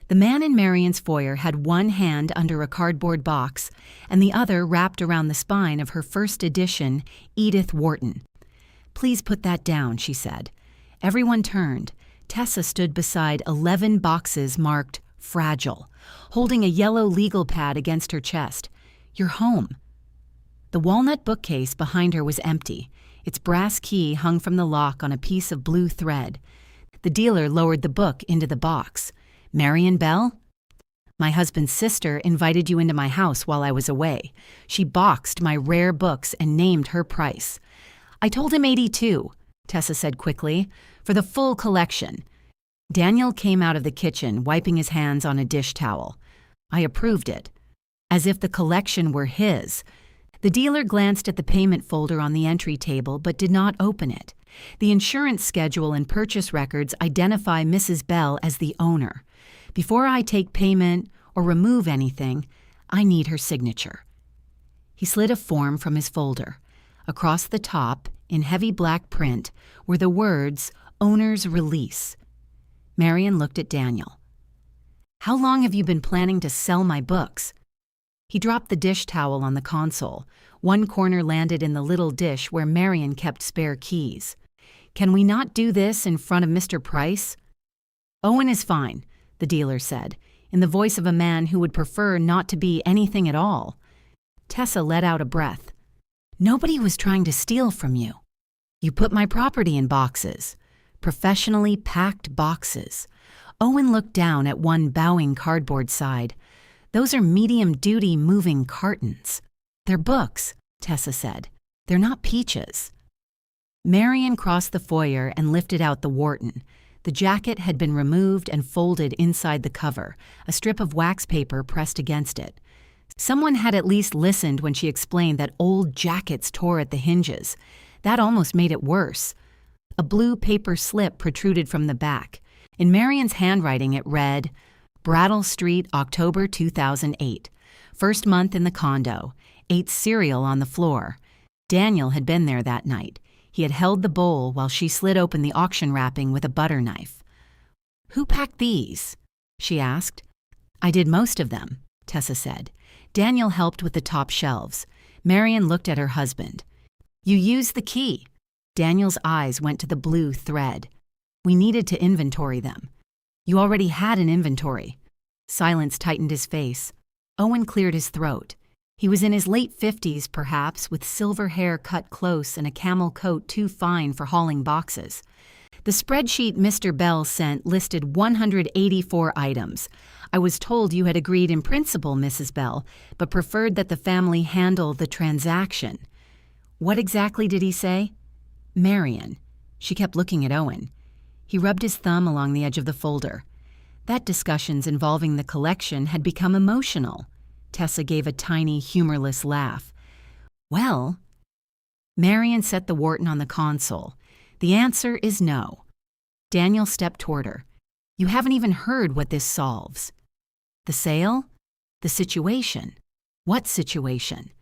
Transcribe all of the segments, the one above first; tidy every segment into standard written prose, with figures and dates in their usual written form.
The man in Marian's foyer had one hand under a cardboard box and the other wrapped around the spine of her first edition, Edith Wharton. "Please put that down," she said. Everyone turned. Tessa stood beside 11 boxes marked "Fragile," holding a yellow legal pad against her chest. "You're home." The walnut bookcase behind her was empty. Its brass key hung from the lock on a piece of blue thread. The dealer lowered the book into the box. "Marian Bell? My husband's sister invited you into my house while I was away. She boxed my rare books and named her price." "I told him 82, Tessa said quickly, "for the full collection." Daniel came out of the kitchen, wiping his hands on a dish towel. "I approved it." As if the collection were his. The dealer glanced at the payment folder on the entry table but did not open it. The insurance schedule and purchase records identify Mrs. Bell as the owner. "Before I take payment or remove anything, I need her signature." He slid a form from his folder. Across the top, in heavy black print, were the words, "Owner's Release." Marian looked at Daniel. "How long have you been planning to sell my books?" He dropped the dish towel on the console. One corner landed in the little dish where Marian kept spare keys. "Can we not do this in front of Mr. Price?" "Owen is fine," the dealer said, in the voice of a man who would prefer not to be anything at all. Tessa let out a breath. "Nobody was trying to steal from you. You put my property in boxes. Professionally packed boxes." Owen looked down at one bowing cardboard side. "Those are medium-duty moving cartons." "They're books," Tessa said. "They're not peaches." Marian crossed the foyer and lifted out the Wharton. The jacket had been removed and folded inside the cover, a strip of wax paper pressed against it. Someone had at least listened when she explained that old jackets tore at the hinges. That almost made it worse. A blue paper slip protruded from the back. In Marian's handwriting it read, "Brattle Street, October 2008. First month in the condo. Ate cereal on the floor." Daniel had been there that night. He had held the bowl while she slid open the auction wrapping with a butter knife. "Who packed these?" she asked. "I did most of them," Tessa said. Daniel helped with the top shelves. Marian looked at her husband. "You used the key." Daniel's eyes went to the blue thread. "We needed to inventory them." "You already had an inventory." Silence tightened his face. Owen cleared his throat. He was in his late 50s, perhaps, with silver hair cut close and a camel coat too fine for hauling boxes. "The spreadsheet Mr. Bell sent listed 184 items. I was told you had agreed in principle, Mrs. Bell, but preferred that the family handle the transaction." "What exactly did he say?" "Marian." She kept looking at Owen. He rubbed his thumb along the edge of the folder. That discussions involving the collection had become emotional. Tessa gave a tiny, humorless laugh. "Well..." Marian set the Wharton on the console. "The answer is no." Daniel stepped toward her. "You haven't even heard what this solves." "The sale? The situation? What situation?"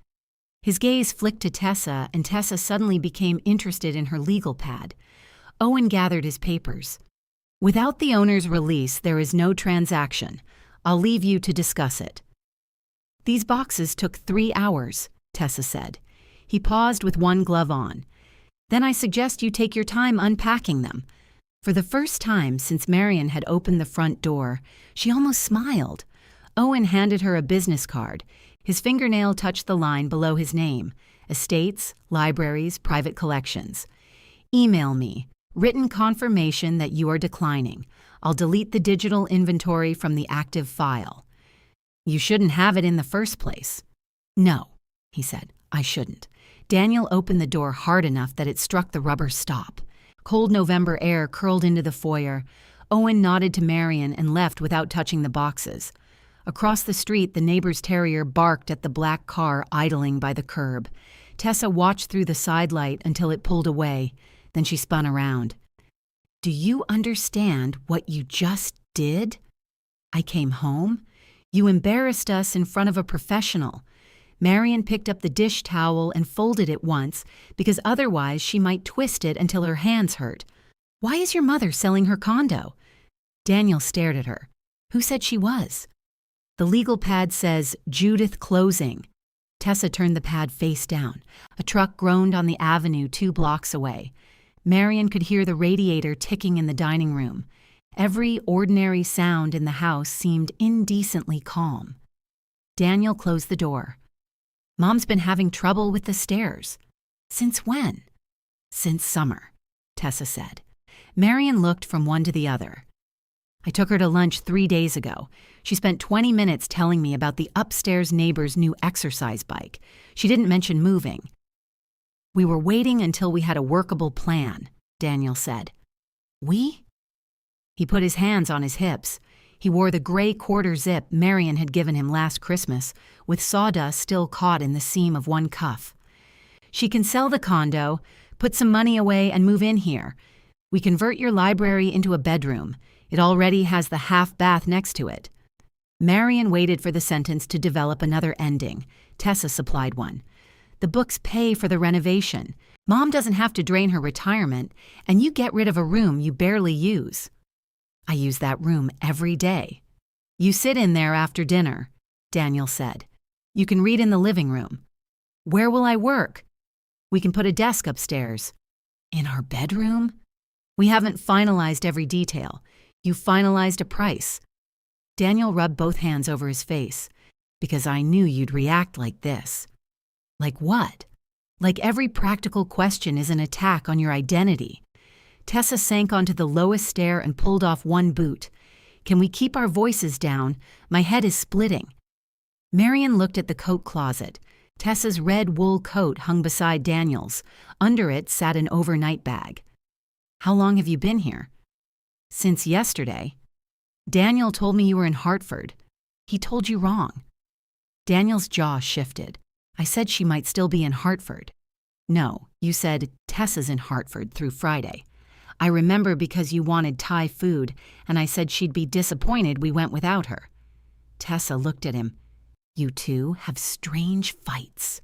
His gaze flicked to Tessa, and Tessa suddenly became interested in her legal pad. Owen gathered his papers. "Without the owner's release, there is no transaction. I'll leave you to discuss it." "These boxes took 3 hours, Tessa said. He paused with one glove on. "Then I suggest you take your time unpacking them." For the first time since Marian had opened the front door, she almost smiled. Owen handed her a business card. His fingernail touched the line below his name: Estates, Libraries, Private Collections. "Email me. Written confirmation that you are declining. I'll delete the digital inventory from the active file." "You shouldn't have it in the first place." "No," he said, "I shouldn't." Daniel opened the door hard enough that it struck the rubber stop. Cold November air curled into the foyer. Owen nodded to Marian and left without touching the boxes. Across the street, the neighbor's terrier barked at the black car idling by the curb. Tessa watched through the side light until it pulled away. Then she spun around. "Do you understand what you just did? I came home. You embarrassed us in front of a professional." Marian picked up the dish towel and folded it once, because otherwise she might twist it until her hands hurt. "Why is your mother selling her condo?" Daniel stared at her. Who said she was? The legal pad says, Judith Closing. Tessa turned the pad face down. A truck groaned on the avenue 2 blocks away. Marian could hear the radiator ticking in the dining room. Every ordinary sound in the house seemed indecently calm. Daniel closed the door. Mom's been having trouble with the stairs. Since when? Since summer, Tessa said. Marian looked from one to the other. I took her to lunch 3 days ago. She spent 20 minutes telling me about the upstairs neighbor's new exercise bike. She didn't mention moving. We were waiting until we had a workable plan, Daniel said. We? He put his hands on his hips. He wore the gray quarter zip Marian had given him last Christmas, with sawdust still caught in the seam of one cuff. She can sell the condo, put some money away, and move in here. We convert your library into a bedroom. It already has the half bath next to it. Marian waited for the sentence to develop another ending. Tessa supplied one. The books pay for the renovation. Mom doesn't have to drain her retirement, and you get rid of a room you barely use. I use that room every day. You sit in there after dinner, Daniel said. You can read in the living room. Where will I work? We can put a desk upstairs. In our bedroom? We haven't finalized every detail. You finalized a price. Daniel rubbed both hands over his face. Because I knew you'd react like this. Like what? Like every practical question is an attack on your identity. Tessa sank onto the lowest stair and pulled off one boot. Can we keep our voices down? My head is splitting. Marian looked at the coat closet. Tessa's red wool coat hung beside Daniel's. Under it sat an overnight bag. How long have you been here? Since yesterday. Daniel told me you were in Hartford. He told you wrong. Daniel's jaw shifted. I said she might still be in Hartford. No, you said Tessa's in Hartford through Friday. I remember because you wanted Thai food, and I said she'd be disappointed we went without her. Tessa looked at him. You two have strange fights.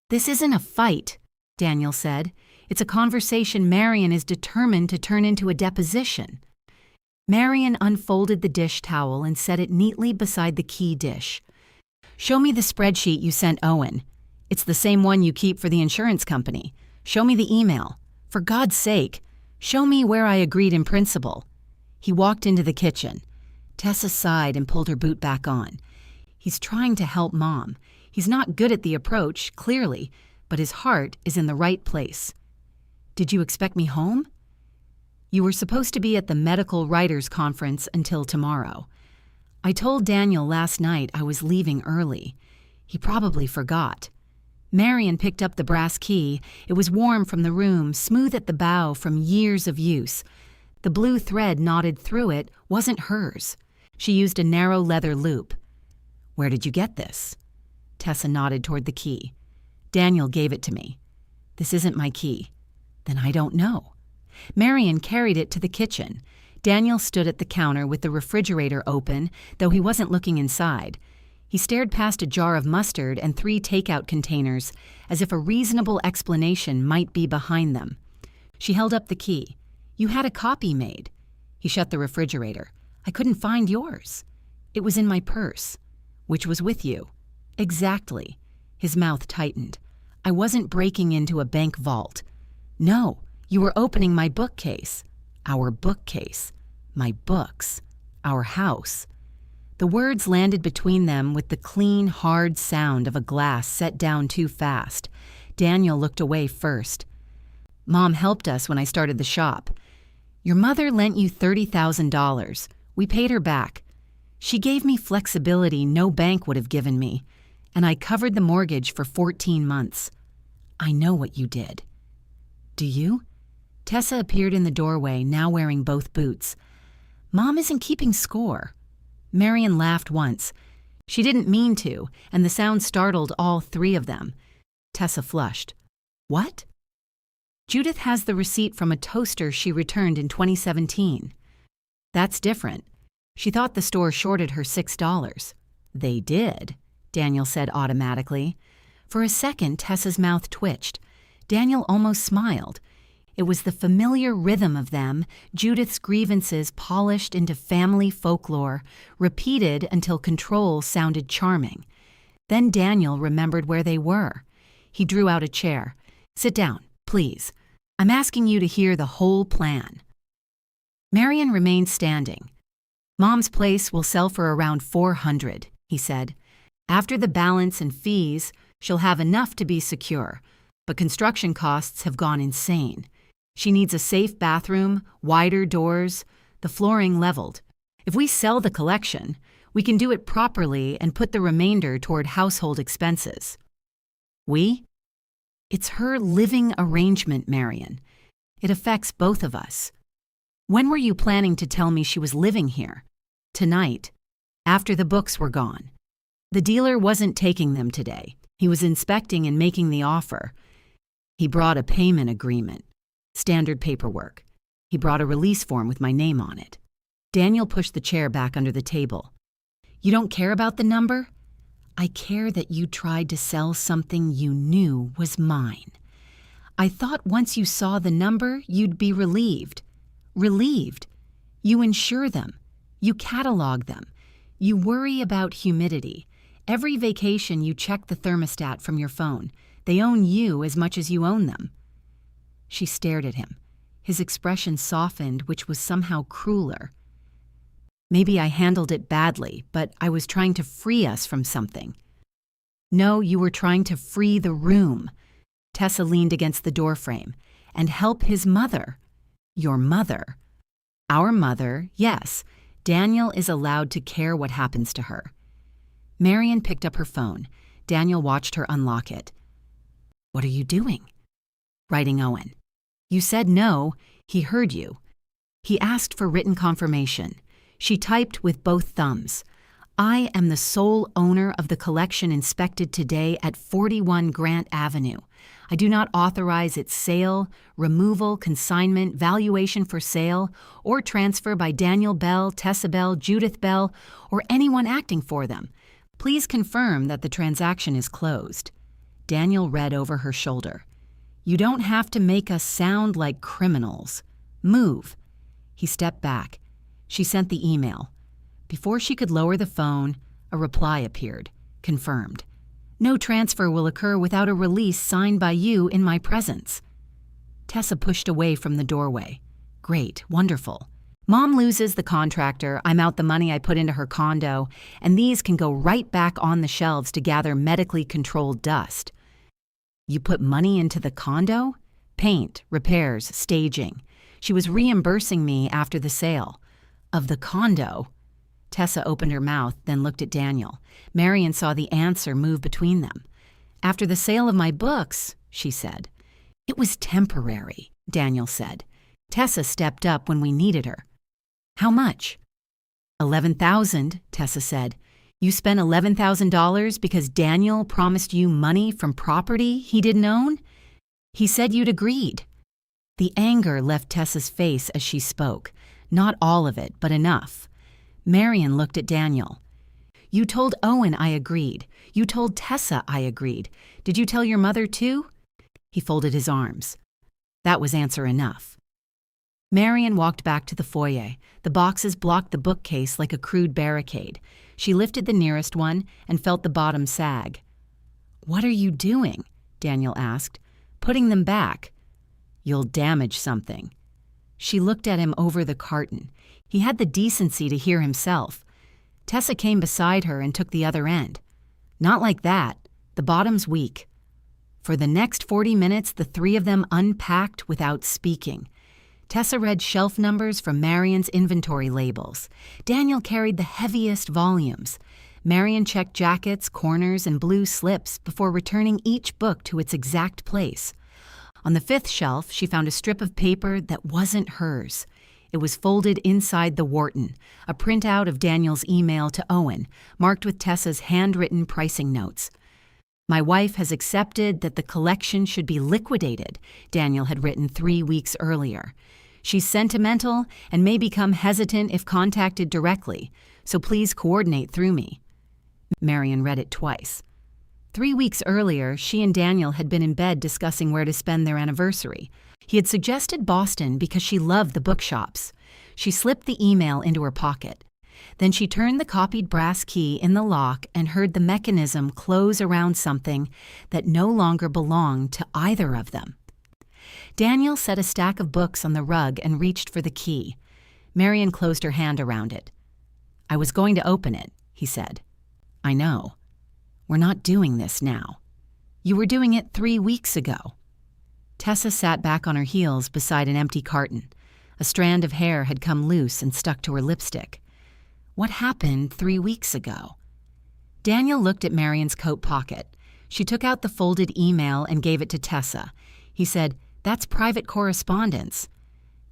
This isn't a fight, Daniel said. It's a conversation Marian is determined to turn into a deposition. Marian unfolded the dish towel and set it neatly beside the key dish. Show me the spreadsheet you sent Owen. It's the same one you keep for the insurance company. Show me the email. For God's sake, show me where I agreed in principle. He walked into the kitchen. Tessa sighed and pulled her boot back on. He's trying to help Mom. He's not good at the approach, clearly, but his heart is in the right place. Did you expect me home? You were supposed to be at the medical writers' conference until tomorrow. I told Daniel last night I was leaving early. He probably forgot. Marian picked up the brass key. It was warm from the room, smooth at the bow from years of use. The blue thread knotted through it wasn't hers. She used a narrow leather loop. Where did you get this? Tessa nodded toward the key. Daniel gave it to me. This isn't my key. Then I don't know. Marian carried it to the kitchen. Daniel stood at the counter with the refrigerator open, though he wasn't looking inside. He stared past a jar of mustard and 3 takeout containers, as if a reasonable explanation might be behind them. She held up the key. You had a copy made. He shut the refrigerator. I couldn't find yours. It was in my purse. Which was with you. Exactly. His mouth tightened. I wasn't breaking into a bank vault. No, you were opening my bookcase. Our bookcase. My books. Our house. The words landed between them with the clean, hard sound of a glass set down too fast. Daniel looked away first. Mom helped us when I started the shop. Your mother lent you $30,000. We paid her back. She gave me flexibility no bank would have given me, and I covered the mortgage for 14 months. I know what you did. Do you? Tessa appeared in the doorway, now wearing both boots. Mom isn't keeping score. Marian laughed once. She didn't mean to, and the sound startled all 3 of them. Tessa flushed. What? Judith has the receipt from a toaster she returned in 2017. That's different. She thought the store shorted her $6. They did, Daniel said automatically. For a second, Tessa's mouth twitched. Daniel almost smiled. It was the familiar rhythm of them, Judith's grievances polished into family folklore, repeated until control sounded charming. Then Daniel remembered where they were. He drew out a chair. "Sit down, please. I'm asking you to hear the whole plan." Marian remained standing. "Mom's place will sell for around $400, he said. "After the balance and fees, she'll have enough to be secure, but construction costs have gone insane. She needs a safe bathroom, wider doors, the flooring leveled. If we sell the collection, we can do it properly and put the remainder toward household expenses." "We?" "It's her living arrangement, Marian. It affects both of us." "When were you planning to tell me she was living here?" "Tonight, after the books were gone. The dealer wasn't taking them today. He was inspecting and making the offer. He brought a payment agreement, standard paperwork. He brought a release form with my name on it." Daniel pushed the chair back under the table. "You don't care about the number?" "I care that you tried to sell something you knew was mine. I thought once you saw the number, you'd be relieved." "Relieved? You insure them. You catalog them. You worry about humidity. Every vacation you check the thermostat from your phone. They own you as much as you own them." She stared at him. His expression softened, which was somehow crueler. "Maybe I handled it badly, but I was trying to free us from something." "No, you were trying to free the room." Tessa leaned against the doorframe. "And help his mother." "Your mother?" "Our mother, yes. Daniel is allowed to care what happens to her." Marian picked up her phone. Daniel watched her unlock it. "What are you doing?" "Writing Owen." "You said no. He heard you." "He asked for written confirmation." She typed with both thumbs. "I am the sole owner of the collection inspected today at 41 Grant Avenue. I do not authorize its sale, removal, consignment, valuation for sale, or transfer by Daniel Bell, Tessa Bell, Judith Bell, or anyone acting for them. Please confirm that the transaction is closed." Daniel read over her shoulder. "You don't have to make us sound like criminals. Move." He stepped back. She sent the email. Before she could lower the phone, a reply appeared. Confirmed. "No transfer will occur without a release signed by you in my presence." Tessa pushed away from the doorway. "Great, wonderful. Mom loses the contractor, I'm out the money I put into her condo, and these can go right back on the shelves to gather medically controlled dust." "You put money into the condo?" "Paint, repairs, staging. She was reimbursing me after the sale." "Of the condo?" Tessa opened her mouth, then looked at Daniel. Marian saw the answer move between them. "After the sale of my books," she said. "It was temporary," Daniel said. "Tessa stepped up when we needed her." "How much?" $11,000, Tessa said. "You spent $11,000 because Daniel promised you money from property he didn't own? He said you'd agreed." The anger left Tessa's face as she spoke. Not all of it, but enough. Marian looked at Daniel. "You told Owen I agreed. You told Tessa I agreed. Did you tell your mother too?" He folded his arms. That was answer enough. Marian walked back to the foyer. The boxes blocked the bookcase like a crude barricade. She lifted the nearest one and felt the bottom sag. "What are you doing?" Daniel asked. "Putting them back." "You'll damage something." She looked at him over the carton. He had the decency to hear himself. Tessa came beside her and took the other end. "Not like that. The bottom's weak." For the next 40 minutes, the three of them unpacked without speaking. Tessa read shelf numbers from Marian's inventory labels. Daniel carried the heaviest volumes. Marian checked jackets, corners, and blue slips before returning each book to its exact place. On the 5th shelf, she found a strip of paper that wasn't hers. It was folded inside the Wharton, a printout of Daniel's email to Owen, marked with Tessa's handwritten pricing notes. "My wife has accepted that the collection should be liquidated," Daniel had written 3 weeks earlier. "She's sentimental and may become hesitant if contacted directly, so please coordinate through me." Marian read it twice. 3 weeks earlier, she and Daniel had been in bed discussing where to spend their anniversary. He had suggested Boston because she loved the bookshops. She slipped the email into her pocket. Then she turned the copied brass key in the lock and heard the mechanism close around something that no longer belonged to either of them. Daniel set a stack of books on the rug and reached for the key. Marian closed her hand around it. "I was going to open it," he said. "I know. We're not doing this now. You were doing it 3 weeks ago." Tessa sat back on her heels beside an empty carton. A strand of hair had come loose and stuck to her lipstick. What happened 3 weeks ago? Daniel looked at Marian's coat pocket. She took out the folded email and gave it to Tessa. He said, "That's private correspondence."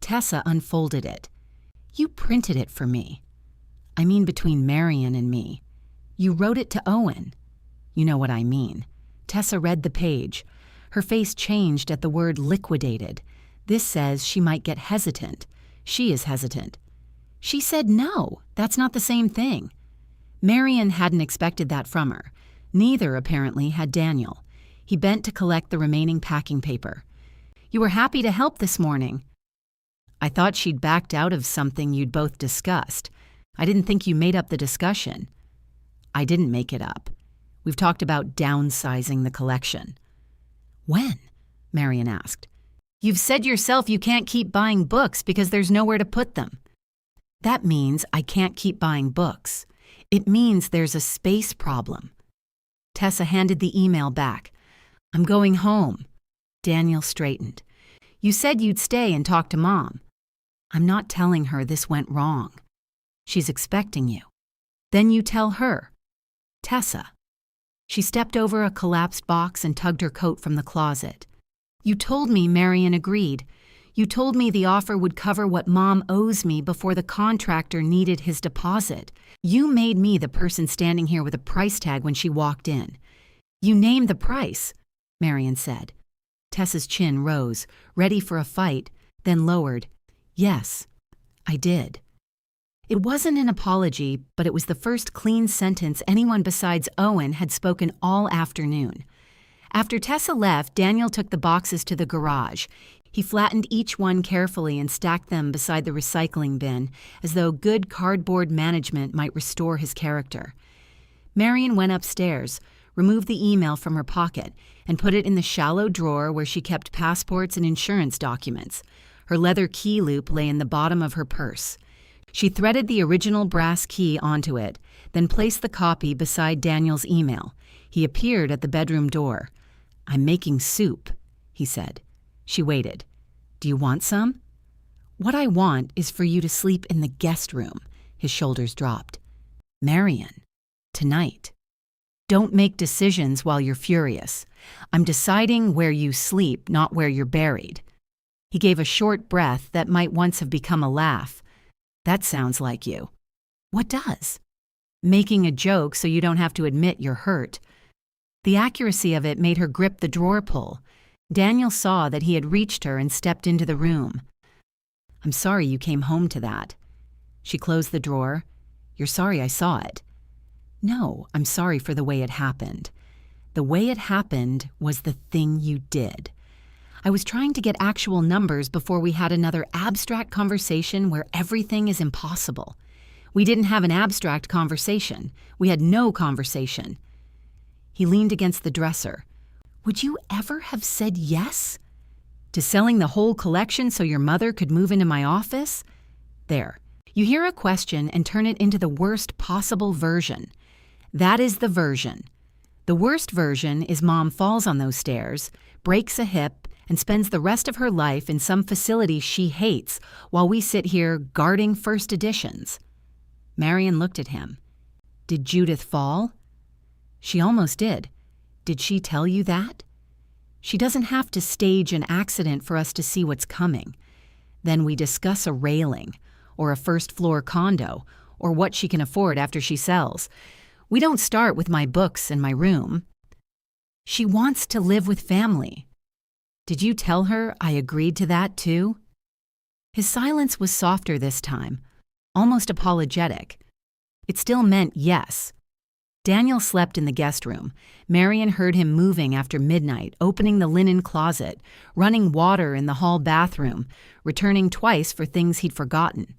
Tessa unfolded it. "You printed it for me. I mean between Marian and me. You wrote it to Owen." "You know what I mean." Tessa read the page. Her face changed at the word liquidated. This says she might get hesitant. She is hesitant. She said no, that's not the same thing. Marian hadn't expected that from her. Neither, apparently, had Daniel. He bent to collect the remaining packing paper. "You were happy to help this morning." "I thought she'd backed out of something you'd both discussed. I didn't think you made up the discussion." "I didn't make it up. We've talked about downsizing the collection." "When?" Marian asked. "You've said yourself you can't keep buying books because there's nowhere to put them." "That means I can't keep buying books. It means there's a space problem." Tessa handed the email back. "I'm going home." Daniel straightened. "You said you'd stay and talk to Mom." "I'm not telling her this went wrong." "She's expecting you." "Then you tell her." "Tessa." She stepped over a collapsed box and tugged her coat from the closet. "You told me Marian agreed. You told me the offer would cover what Mom owes me before the contractor needed his deposit. You made me the person standing here with a price tag when she walked in." "You named the price," Marian said. Tessa's chin rose, ready for a fight, then lowered. "Yes, I did." It wasn't an apology, but it was the first clean sentence anyone besides Owen had spoken all afternoon. After Tessa left, Daniel took the boxes to the garage. He flattened each one carefully and stacked them beside the recycling bin, as though good cardboard management might restore his character. Marian went upstairs, removed the email from her pocket, and put it in the shallow drawer where she kept passports and insurance documents. Her leather key loop lay in the bottom of her purse. She threaded the original brass key onto it, then placed the copy beside Daniel's email. He appeared at the bedroom door. "I'm making soup," he said. She waited. "Do you want some?" "What I want is for you to sleep in the guest room." His shoulders dropped. "Marian, tonight. Don't make decisions while you're furious. I'm deciding where you sleep, not where you're buried." He gave a short breath that might once have become a laugh. "That sounds like you." "What does?" "Making a joke so you don't have to admit you're hurt." The accuracy of it made her grip the drawer pull. Daniel saw that he had reached her and stepped into the room. "I'm sorry you came home to that." She closed the drawer. "You're sorry I saw it." "No, I'm sorry for the way it happened. The way it happened was the thing you did. I was trying to get actual numbers before we had another abstract conversation where everything is impossible. We didn't have an abstract conversation. We had no conversation." He leaned against the dresser. "Would you ever have said yes? To selling the whole collection so your mother could move into my office? There. You hear a question and turn it into the worst possible version. That is the version. The worst version is Mom falls on those stairs, breaks a hip, and spends the rest of her life in some facility she hates while we sit here guarding first editions." Marian looked at him. "Did Judith fall?" "She almost did. Did she tell you that?" "She doesn't have to stage an accident for us to see what's coming. Then we discuss a railing, or a first-floor condo, or what she can afford after she sells. We don't start with my books and my room." "She wants to live with family." "Did you tell her I agreed to that too?" His silence was softer this time, almost apologetic. It still meant yes. Daniel slept in the guest room. Marian heard him moving after midnight, opening the linen closet, running water in the hall bathroom, returning twice for things he'd forgotten.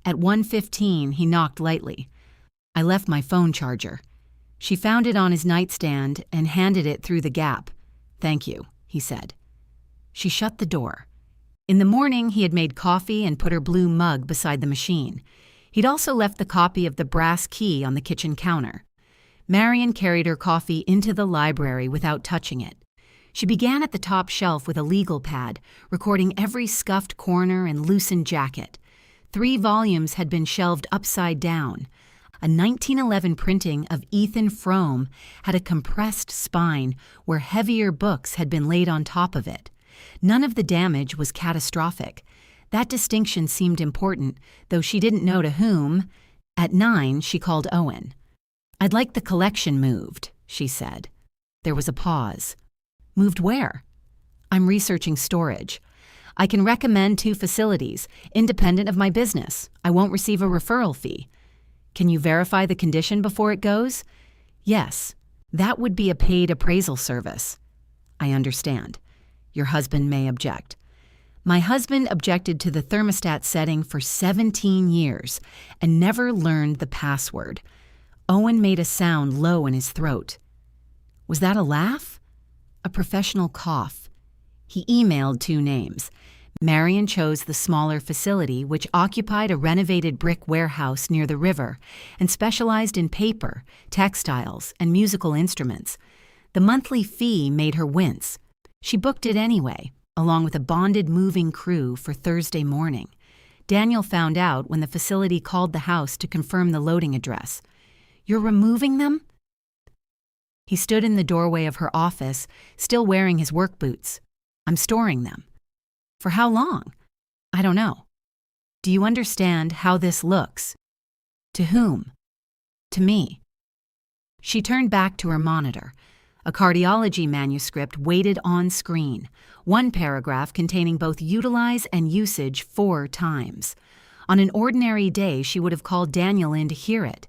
At 1:15, he knocked lightly. "I left my phone charger." She found it on his nightstand and handed it through the gap. "Thank you," he said. She shut the door. In the morning, he had made coffee and put her blue mug beside the machine. He'd also left the copy of the brass key on the kitchen counter. Marian carried her coffee into the library without touching it. She began at the top shelf with a legal pad, recording every scuffed corner and loosened jacket. 3 volumes had been shelved upside down. A 1911 printing of Ethan Frome had a compressed spine where heavier books had been laid on top of it. None of the damage was catastrophic. That distinction seemed important, though she didn't know to whom. At 9, she called Owen. "I'd like the collection moved," she said. There was a pause. "Moved where?" "I'm researching storage. I can recommend 2 facilities, independent of my business. I won't receive a referral fee." "Can you verify the condition before it goes?" "Yes. That would be a paid appraisal service." "I understand. Your husband may object." "My husband objected to the thermostat setting for 17 years and never learned the password." Owen made a sound low in his throat. Was that a laugh? A professional cough. He emailed 2 names. Marian chose the smaller facility, which occupied a renovated brick warehouse near the river and specialized in paper, textiles, and musical instruments. The monthly fee made her wince. She booked it anyway, along with a bonded moving crew for Thursday morning. Daniel found out when the facility called the house to confirm the loading address. "You're removing them?" He stood in the doorway of her office, still wearing his work boots. "I'm storing them." "For how long?" "I don't know." "Do you understand how this looks?" "To whom?" "To me." She turned back to her monitor. A cardiology manuscript waited on screen, 1 paragraph containing both utilize and usage 4 times. On an ordinary day, she would have called Daniel in to hear it.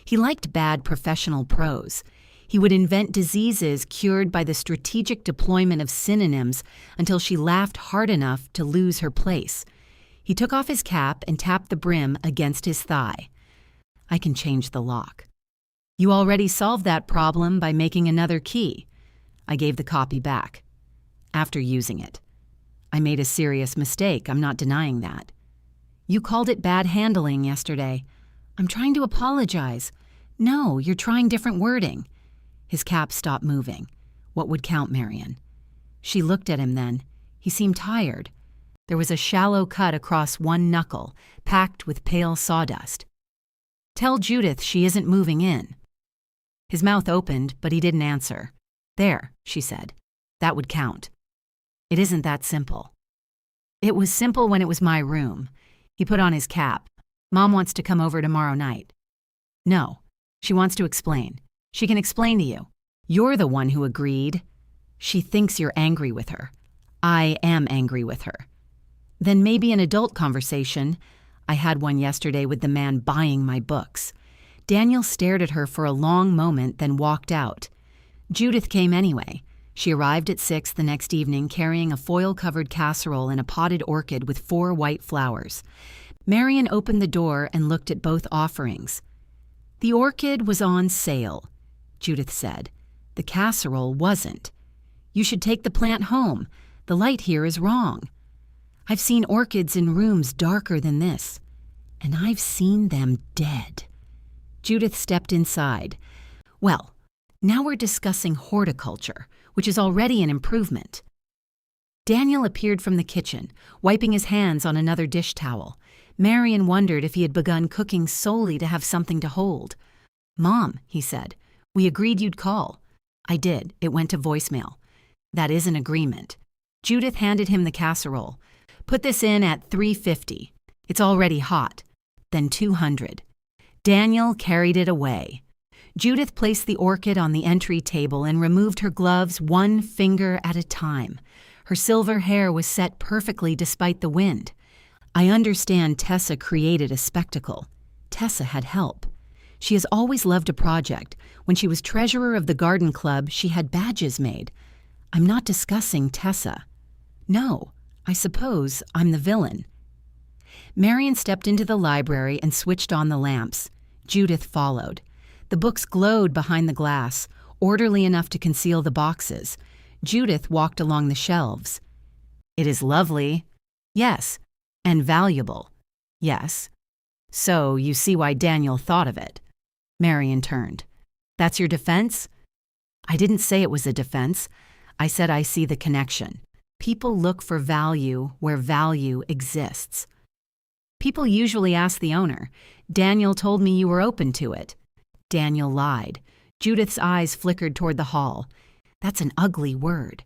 He liked bad professional prose. He would invent diseases cured by the strategic deployment of synonyms until she laughed hard enough to lose her place. He took off his cap and tapped the brim against his thigh. "I can change the lock." "You already solved that problem by making another key." I gave the copy back. "After using it." "I made a serious mistake, I'm not denying that." "You called it bad handling yesterday." "I'm trying to apologize." "No, you're trying different wording." His cap stopped moving. What would count, Marian? She looked at him then. He seemed tired. There was a shallow cut across one knuckle, packed with pale sawdust. "Tell Judith she isn't moving in." His mouth opened, but he didn't answer. "There," she said. "That would count." "It isn't that simple." "It was simple when it was my room." He put on his cap. "Mom wants to come over tomorrow night." "No. She wants to explain. She can explain to you. You're the one who agreed." "She thinks you're angry with her." "I am angry with her." "Then maybe an adult conversation." I had one yesterday with the man buying my books. Daniel stared at her for a long moment, then walked out. Judith came anyway. She arrived at 6 the next evening carrying a foil-covered casserole and a potted orchid with 4 white flowers. Marian opened the door and looked at both offerings. "The orchid was on sale," Judith said. "The casserole wasn't. You should take the plant home. The light here is wrong. I've seen orchids in rooms darker than this, and I've seen them dead." Judith stepped inside. "Well, now we're discussing horticulture, which is already an improvement." Daniel appeared from the kitchen, wiping his hands on another dish towel. Marian wondered if he had begun cooking solely to have something to hold. "Mom," he said, "we agreed you'd call." "I did. It went to voicemail." "That is an agreement." Judith handed him the casserole. "Put this in at 350. It's already hot." "Then 200. Daniel carried it away. Judith placed the orchid on the entry table and removed her gloves 1 finger at a time. Her silver hair was set perfectly despite the wind. I understand Tessa created a spectacle. Tessa had help. She has always loved a project. When she was treasurer of the garden club, she had badges made. I'm not discussing Tessa. No, I suppose I'm the villain. Marian stepped into the library and switched on the lamps. Judith followed. The books glowed behind the glass, orderly enough to conceal the boxes. Judith walked along the shelves. It is lovely. Yes. And valuable. Yes. So you see why Daniel thought of it. Marian turned. That's your defense? I didn't say it was a defense. I said I see the connection. People look for value where value exists. People usually ask the owner. Daniel told me you were open to it. Daniel lied. Judith's eyes flickered toward the hall. That's an ugly word.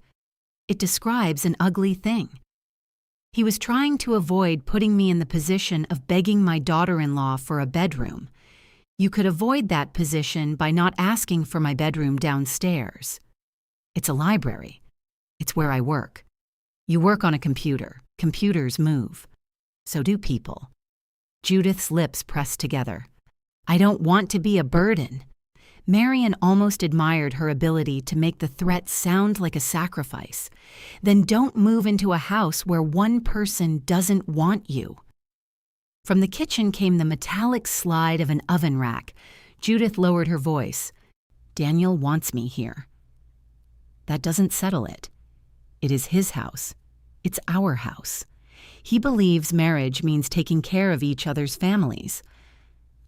It describes an ugly thing. He was trying to avoid putting me in the position of begging my daughter-in-law for a bedroom. You could avoid that position by not asking for my bedroom downstairs. It's a library. It's where I work. You work on a computer. Computers move. So do people. Judith's lips pressed together. I don't want to be a burden. Marian almost admired her ability to make the threat sound like a sacrifice. Then don't move into a house where one person doesn't want you. From the kitchen came the metallic slide of an oven rack. Judith lowered her voice. Daniel wants me here. That doesn't settle it. It is his house. It's our house. He believes marriage means taking care of each other's families.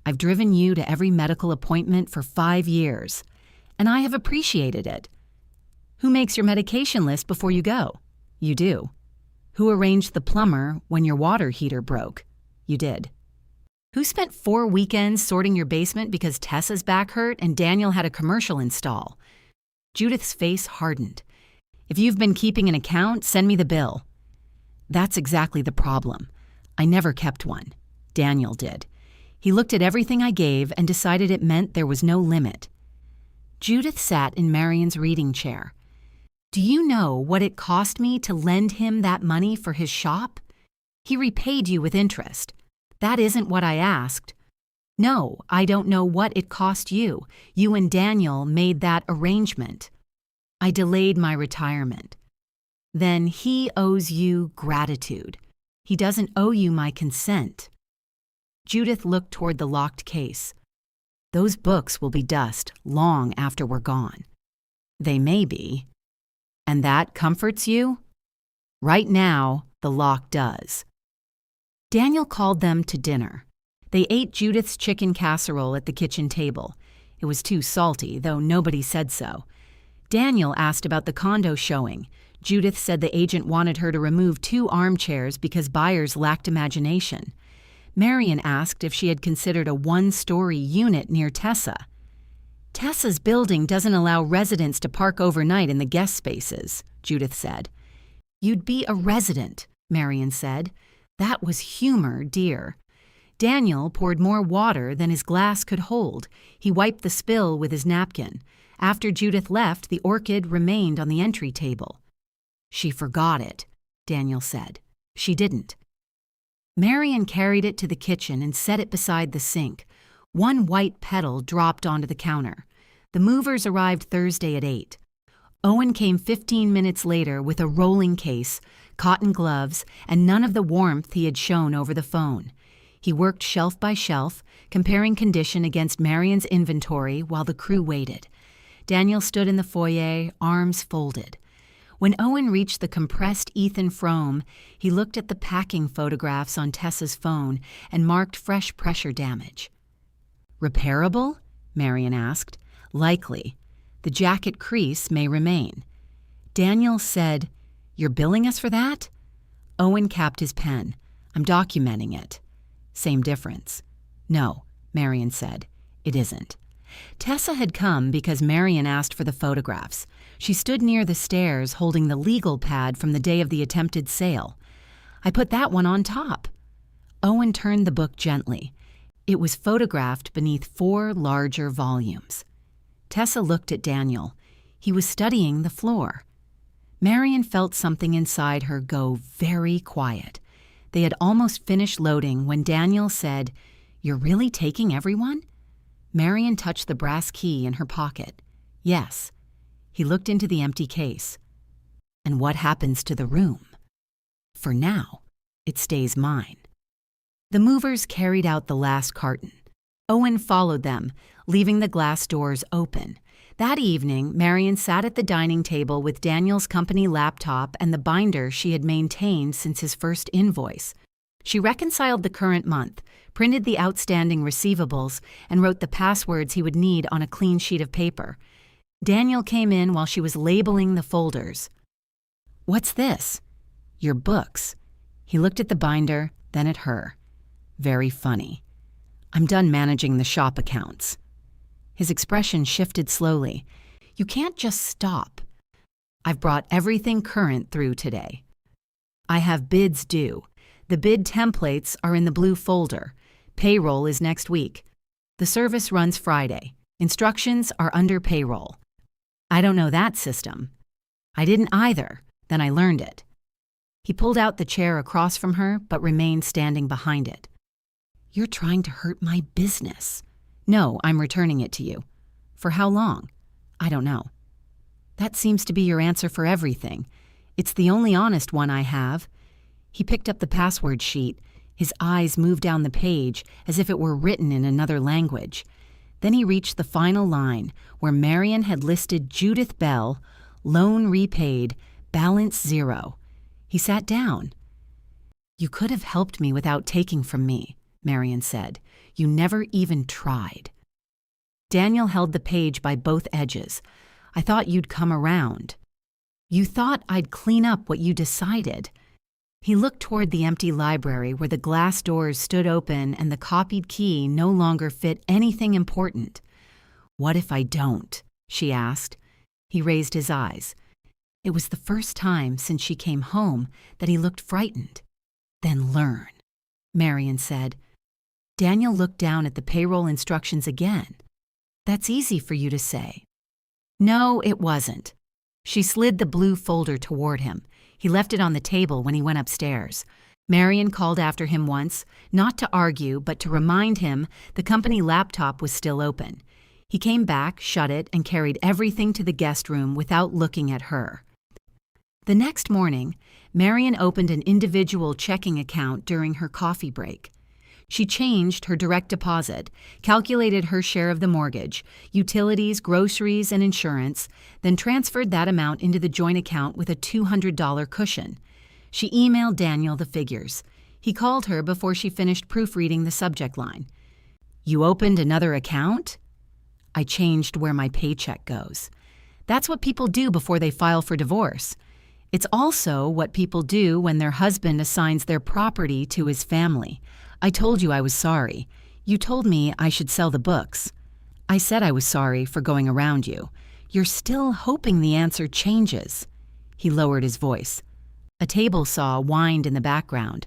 I've driven you to every medical appointment for 5 years, and I have appreciated it. Who makes your medication list before you go? You do. Who arranged the plumber when your water heater broke? You did. Who spent 4 weekends sorting your basement because Tessa's back hurt and Daniel had a commercial install? Judith's face hardened. If you've been keeping an account, send me the bill. That's exactly the problem. I never kept one. Daniel did. He looked at everything I gave and decided it meant there was no limit. Judith sat in Marian's reading chair. Do you know what it cost me to lend him that money for his shop? He repaid you with interest. That isn't what I asked. No, I don't know what it cost you. You and Daniel made that arrangement. I delayed my retirement. Then he owes you gratitude. He doesn't owe you my consent. Judith looked toward the locked case. Those books will be dust long after we're gone. They may be. And that comforts you? Right now, the lock does. Daniel called them to dinner. They ate Judith's chicken casserole at the kitchen table. It was too salty, though nobody said so. Daniel asked about the condo showing. Judith said the agent wanted her to remove 2 armchairs because buyers lacked imagination. Marian asked if she had considered a 1-story unit near Tessa. Tessa's building doesn't allow residents to park overnight in the guest spaces, Judith said. You'd be a resident, Marian said. That was humor, dear. Daniel poured more water than his glass could hold. He wiped the spill with his napkin. After Judith left, the orchid remained on the entry table. She forgot it, Daniel said. She didn't. Marian carried it to the kitchen and set it beside the sink. 1 white petal dropped onto the counter. The movers arrived Thursday at 8. Owen came 15 minutes later with a rolling case, cotton gloves, and none of the warmth he had shown over the phone. He worked shelf by shelf, comparing condition against Marian's inventory while the crew waited. Daniel stood in the foyer, arms folded. When Owen reached the compressed Ethan Frome, he looked at the packing photographs on Tessa's phone and marked fresh pressure damage. Repairable? Marian asked. Likely. The jacket crease may remain. Daniel said, You're billing us for that? Owen capped his pen. I'm documenting it. Same difference. No, Marian said. It isn't. Tessa had come because Marian asked for the photographs. She stood near the stairs holding the legal pad from the day of the attempted sale. I put that one on top. Owen turned the book gently. It was photographed beneath 4 larger volumes. Tessa looked at Daniel. He was studying the floor. Marian felt something inside her go very quiet. They had almost finished loading when Daniel said, You're really taking everyone? Marian touched the brass key in her pocket. Yes. He looked into the empty case. And what happens to the room? For now, it stays mine. The movers carried out the last carton. Owen followed them, leaving the glass doors open. That evening, Marian sat at the dining table with Daniel's company laptop and the binder she had maintained since his first invoice. She reconciled the current month, printed the outstanding receivables, and wrote the passwords he would need on a clean sheet of paper. Daniel came in while she was labeling the folders. "What's this?" "Your books." He looked at the binder, then at her. "Very funny. I'm done managing the shop accounts." His expression shifted slowly. "You can't just stop. I've brought everything current through today. I have bids due. The bid templates are in the blue folder. Payroll is next week. The service runs Friday. Instructions are under payroll." "I don't know that system." "I didn't either. Then I learned it." He pulled out the chair across from her, but remained standing behind it. "You're trying to hurt my business." "No, I'm returning it to you." "For how long?" "I don't know." "That seems to be your answer for everything. It's the only honest one I have." He picked up the password sheet. His eyes moved down the page as if it were written in another language. Then he reached the final line, where Marian had listed Judith Bell, loan repaid, balance 0. He sat down. "You could have helped me without taking from me," Marian said. "You never even tried." Daniel held the page by both edges. "I thought you'd come around." "You thought I'd clean up what you decided." He looked toward the empty library where the glass doors stood open and the copied key no longer fit anything important. "What if I don't?" she asked. He raised his eyes. It was the first time since she came home that he looked frightened. "Then learn," Marian said. Daniel looked down at the payroll instructions again. "That's easy for you to say." "No, it wasn't." She slid the blue folder toward him. He left it on the table when he went upstairs. Marian called after him once, not to argue, but to remind him the company laptop was still open. He came back, shut it, and carried everything to the guest room without looking at her. The next morning, Marian opened an individual checking account during her coffee break. She changed her direct deposit, calculated her share of the mortgage, utilities, groceries, and insurance, then transferred that amount into the joint account with a $200 cushion. She emailed Daniel the figures. He called her before she finished proofreading the subject line. "You opened another account?" "I changed where my paycheck goes." That's what people do before they file for divorce. It's also what people do when their husband assigns their property to his family. "I told you I was sorry. You told me I should sell the books. I said I was sorry for going around you. You're still hoping the answer changes." He lowered his voice. A table saw whined in the background.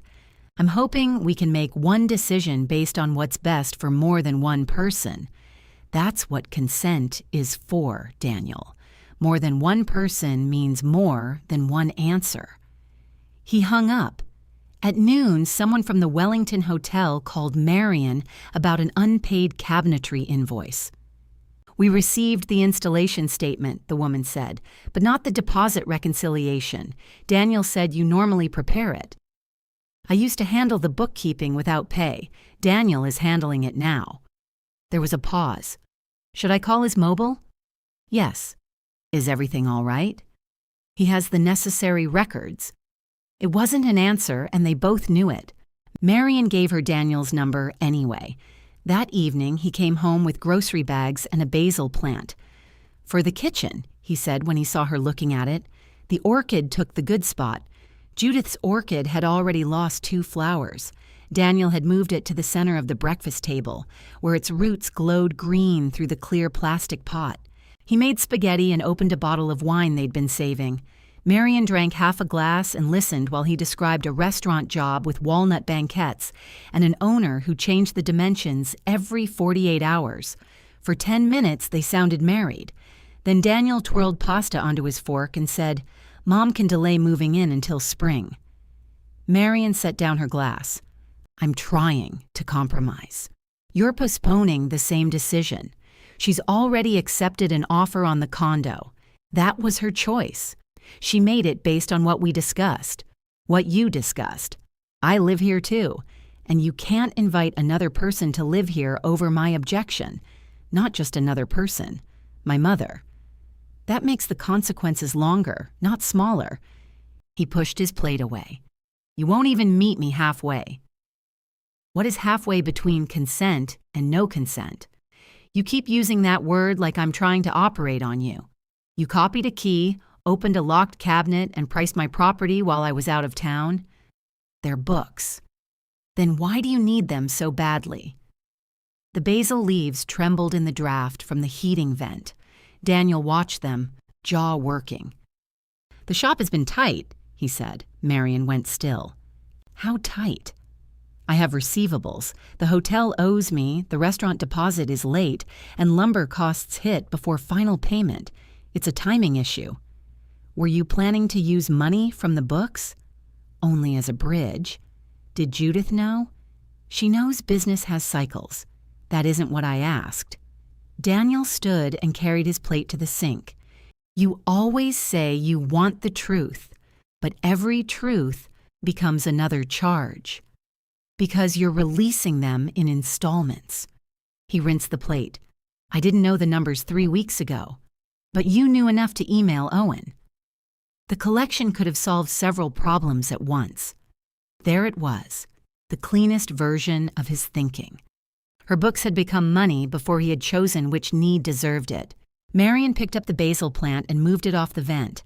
"I'm hoping we can make one decision based on what's best for more than one person. That's what consent is for, Daniel. More than one person means more than one answer." He hung up. At noon, someone from the Wellington Hotel called Marian about an unpaid cabinetry invoice. "We received the installation statement," the woman said, "but not the deposit reconciliation. Daniel said you normally prepare it." "I used to handle the bookkeeping without pay. Daniel is handling it now." There was a pause. "Should I call his mobile?" "Yes." "Is everything all right?" "He has the necessary records." It wasn't an answer, and they both knew it. Marian gave her Daniel's number anyway. That evening, he came home with grocery bags and a basil plant. "For the kitchen," he said when he saw her looking at it. The orchid took the good spot. Judith's orchid had already lost 2 flowers. Daniel had moved it to the center of the breakfast table, where its roots glowed green through the clear plastic pot. He made spaghetti and opened a bottle of wine they'd been saving. Marian drank half a glass and listened while he described a restaurant job with walnut banquettes and an owner who changed the dimensions every 48 hours. For 10 minutes, they sounded married. Then Daniel twirled pasta onto his fork and said, "Mom can delay moving in until spring." Marian set down her glass. "I'm trying to compromise." You're postponing the same decision. She's already accepted an offer on the condo. That was her choice. She made it based on what we discussed, what you discussed. I live here too, and you can't invite another person to live here over my objection. Not just another person, my mother. That makes the consequences longer, not smaller. He pushed his plate away. You won't even meet me halfway. What is halfway between consent and no consent? You keep using that word like I'm trying to operate on you. You copied a key, opened a locked cabinet, and priced my property while I was out of town. They're books. Then why do you need them so badly? The basil leaves trembled in the draft from the heating vent. Daniel watched them, jaw working. The shop has been tight, he said. Marian went still. How tight? I have receivables. The hotel owes me, the restaurant deposit is late, and lumber costs hit before final payment. It's a timing issue. Were you planning to use money from the books? Only as a bridge. Did Judith know? She knows business has cycles. That isn't what I asked. Daniel stood and carried his plate to the sink. You always say you want the truth, but every truth becomes another charge. Because you're releasing them in installments. He rinsed the plate. I didn't know the numbers 3 weeks ago, but you knew enough to email Owen. The collection could have solved several problems at once. There it was, the cleanest version of his thinking. Her books had become money before he had chosen which need deserved it. Marian picked up the basil plant and moved it off the vent.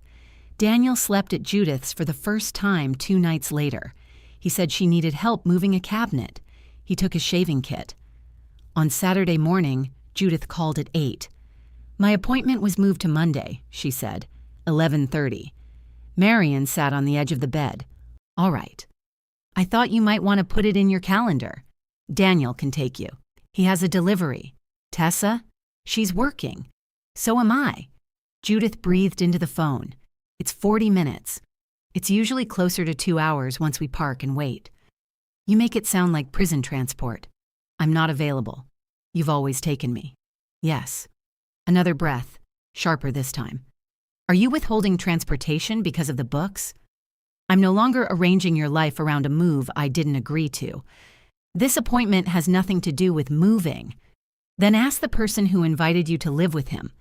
Daniel slept at Judith's for the first time 2 nights later. He said she needed help moving a cabinet. He took his shaving kit. On Saturday morning, Judith called at 8. My appointment was moved to Monday, she said, 11:30. Marian sat on the edge of the bed. All right. I thought you might want to put it in your calendar. Daniel can take you. He has a delivery. Tessa? She's working. So am I. Judith breathed into the phone. It's 40 minutes. It's usually closer to 2 hours once we park and wait. You make it sound like prison transport. I'm not available. You've always taken me. Yes. Another breath, sharper this time. Are you withholding transportation because of the books? I'm no longer arranging your life around a move I didn't agree to. This appointment has nothing to do with moving. Then ask the person who invited you to live with him.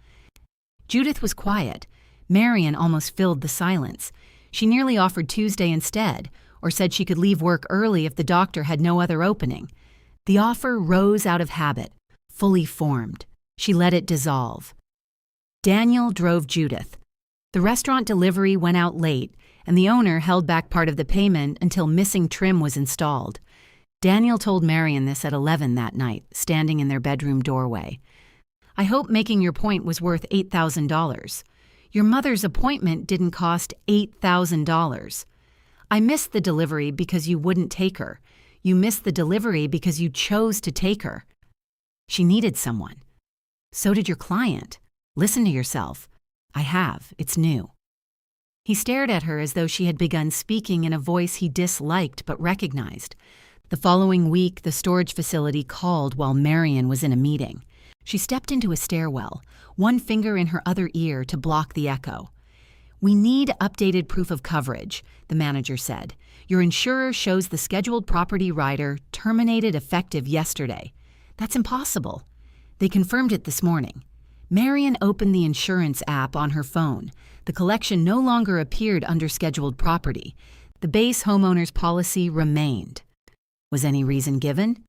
Judith was quiet. Marian almost filled the silence. She nearly offered Tuesday instead, or said she could leave work early if the doctor had no other opening. The offer rose out of habit, fully formed. She let it dissolve. Daniel drove Judith. The restaurant delivery went out late, and the owner held back part of the payment until missing trim was installed. Daniel told Marian this at 11 that night, standing in their bedroom doorway. I hope making your point was worth $8,000. Your mother's appointment didn't cost $8,000. I missed the delivery because you wouldn't take her. You missed the delivery because you chose to take her. She needed someone. So did your client. Listen to yourself. I have. It's new. He stared at her as though she had begun speaking in a voice he disliked but recognized. The following week, the storage facility called while Marian was in a meeting. She stepped into a stairwell, one finger in her other ear to block the echo. We need updated proof of coverage, the manager said. Your insurer shows the scheduled property rider terminated effective yesterday. That's impossible. They confirmed it this morning. Marian opened the insurance app on her phone. The collection no longer appeared under scheduled property. The base homeowner's policy remained. Was any reason given?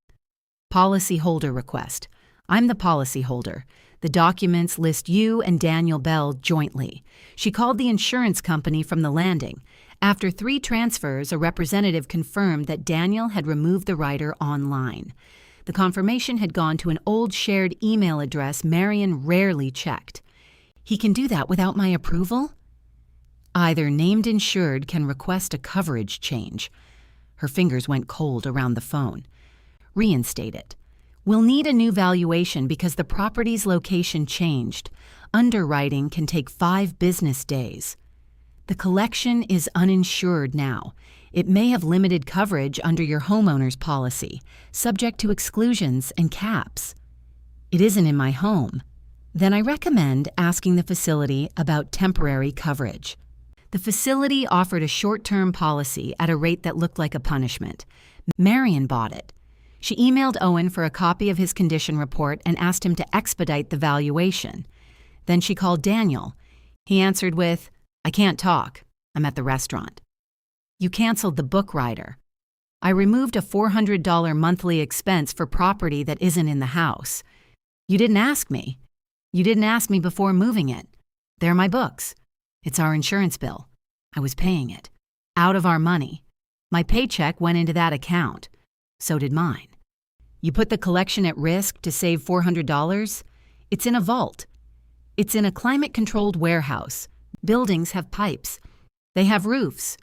Policyholder request. I'm the policyholder. The documents list you and Daniel Bell jointly. She called the insurance company from the landing. After 3 transfers, a representative confirmed that Daniel had removed the rider online. The confirmation had gone to an old shared email address Marian rarely checked. He can do that without my approval? Either named insured can request a coverage change. Her fingers went cold around the phone. Reinstate it. We'll need a new valuation because the property's location changed. Underwriting can take 5 business days. The collection is uninsured now. It may have limited coverage under your homeowner's policy, subject to exclusions and caps. It isn't in my home. Then I recommend asking the facility about temporary coverage. The facility offered a short-term policy at a rate that looked like a punishment. Marian bought it. She emailed Owen for a copy of his condition report and asked him to expedite the valuation. Then she called Daniel. He answered with, "I can't talk. I'm at the restaurant." You canceled the book rider. I removed a $400 monthly expense for property that isn't in the house. You didn't ask me. You didn't ask me before moving it. They're my books. It's our insurance bill. I was paying it. Out of our money. My paycheck went into that account. So did mine. You put the collection at risk to save $400? It's in a vault. It's in a climate-controlled warehouse. Buildings have pipes. They have roofs.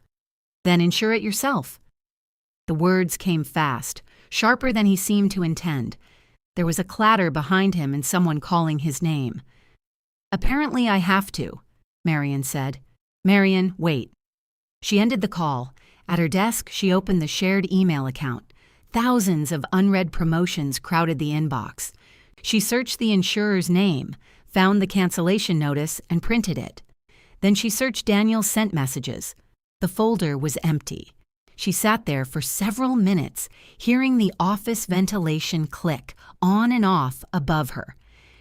Then insure it yourself. The words came fast, sharper than he seemed to intend. There was a clatter behind him and someone calling his name. "Apparently I have to," Marian said. "Marian, wait." She ended the call. At her desk, she opened the shared email account. Thousands of unread promotions crowded the inbox. She searched the insurer's name, found the cancellation notice, and printed it. Then she searched Daniel's sent messages. The folder was empty. She sat there for several minutes, hearing the office ventilation click on and off above her.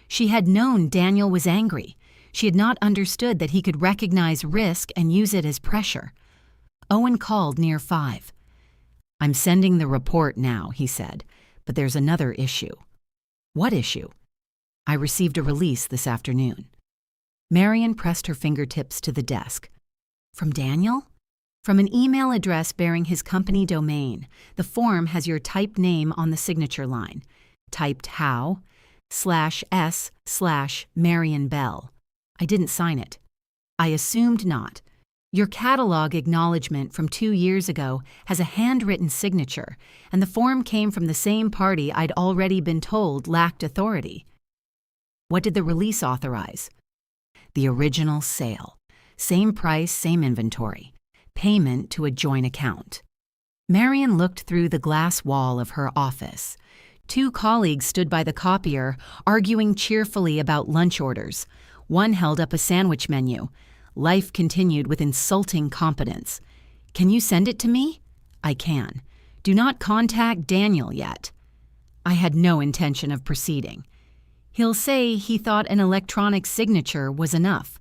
She had known Daniel was angry. She had not understood that he could recognize risk and use it as pressure. Owen called near 5. "I'm sending the report now," he said, "but there's another issue." "What issue?" "I received a release this afternoon." Marian pressed her fingertips to the desk. "From Daniel?" "From an email address bearing his company domain. The form has your typed name on the signature line. Typed how? /s/Marian Bell. I didn't sign it. I assumed not. Your catalog acknowledgement from 2 years ago has a handwritten signature, and the form came from the same party I'd already been told lacked authority." "What did the release authorize?" "The original sale. Same price, same inventory. Payment to a joint account." Marian looked through the glass wall of her office. 2 colleagues stood by the copier, arguing cheerfully about lunch orders. One held up a sandwich menu. Life continued with insulting competence. "Can you send it to me?" "I can. Do not contact Daniel yet." I had no intention of proceeding. "He'll say he thought an electronic signature was enough."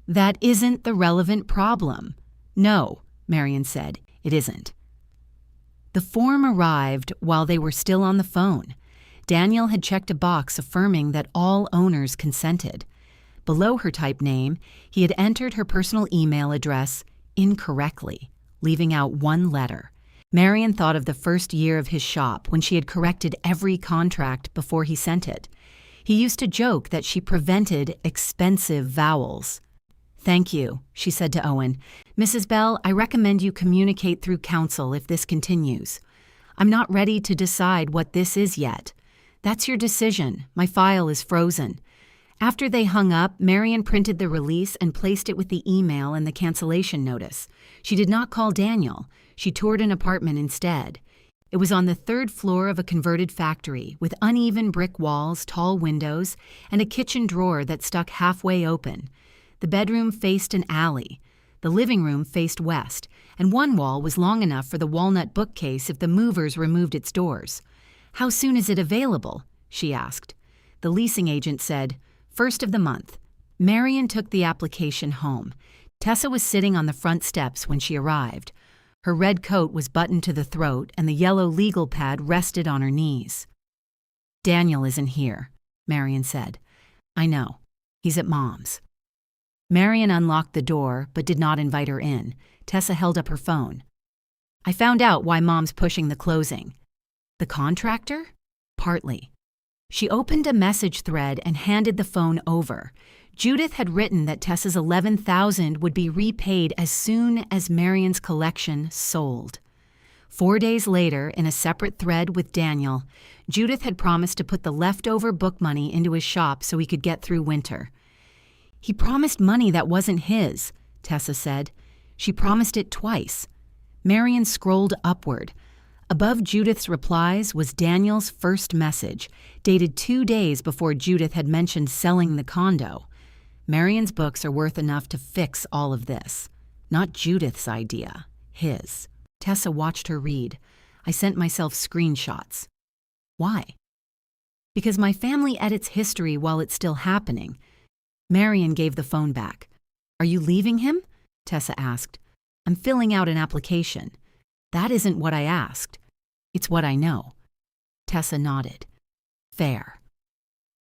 "That isn't the relevant problem." "No," Marian said, "it isn't." The form arrived while they were still on the phone. Daniel had checked a box affirming that all owners consented. Below her typed name, he had entered her personal email address incorrectly, leaving out one letter. Marian thought of the first year of his shop when she had corrected every contract before he sent it. He used to joke that she prevented expensive vowels. "Thank you," she said to Owen. "Mrs. Bell, I recommend you communicate through counsel if this continues. I'm not ready to decide what this is yet. That's your decision. My file is frozen." After they hung up, Marian printed the release and placed it with the email and the cancellation notice. She did not call Daniel. She toured an apartment instead. It was on the 3rd floor of a converted factory with uneven brick walls, tall windows, and a kitchen drawer that stuck halfway open. The bedroom faced an alley. The living room faced west, and one wall was long enough for the walnut bookcase if the movers removed its doors. "How soon is it available?" she asked. The leasing agent said, "First of the month." Marian took the application home. Tessa was sitting on the front steps when she arrived. Her red coat was buttoned to the throat, and the yellow legal pad rested on her knees. "Daniel isn't here," Marian said. "I know. He's at Mom's." Marian unlocked the door, but did not invite her in. Tessa held up her phone. "I found out why Mom's pushing the closing." "The contractor?" "Partly." She opened a message thread and handed the phone over. Judith had written that Tessa's $11,000 would be repaid as soon as Marian's collection sold. 4 days later, in a separate thread with Daniel, Judith had promised to put the leftover book money into his shop so he could get through winter. "He promised money that wasn't his," Tessa said. "She promised it twice." Marian scrolled upward. Above Judith's replies was Daniel's first message, dated 2 days before Judith had mentioned selling the condo. Marian's books are worth enough to fix all of this. Not Judith's idea, his. Tessa watched her read. I sent myself screenshots. Why? Because my family edits history while it's still happening. Marian gave the phone back. Are you leaving him? Tessa asked. I'm filling out an application. That isn't what I asked. It's what I know. Tessa nodded. Fair.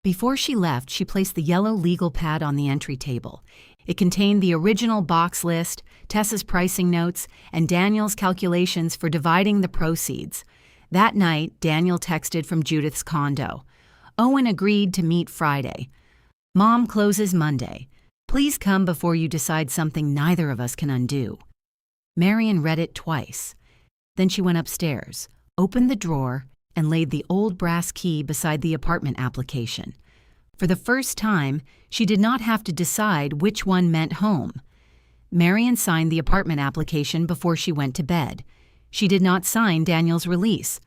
Before she left, she placed the yellow legal pad on the entry table. It contained the original box list, Tessa's pricing notes, and Daniel's calculations for dividing the proceeds. That night, Daniel texted from Judith's condo. Owen agreed to meet Friday. Mom closes Monday. Please come before you decide something neither of us can undo. Marian read it twice. Then she went upstairs, opened the drawer, and laid the old brass key beside the apartment application. For the first time, she did not have to decide which one meant home. Marian signed the apartment application before she went to bed. She did not sign Daniel's release.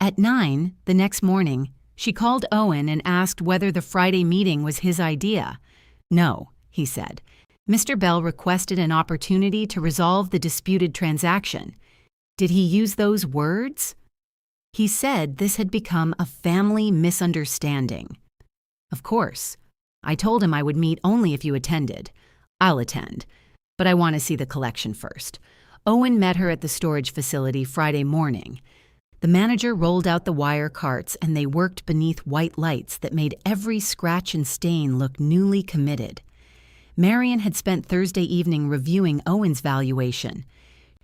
At 9, the next morning, she called Owen and asked whether the Friday meeting was his idea. No, he said. Mr. Bell requested an opportunity to resolve the disputed transaction. Did he use those words? He said this had become a family misunderstanding. Of course. I told him I would meet only if you attended. I'll attend, but I want to see the collection first. Owen met her at the storage facility Friday morning. The manager rolled out the wire carts and they worked beneath white lights that made every scratch and stain look newly committed. Marian had spent Thursday evening reviewing Owen's valuation.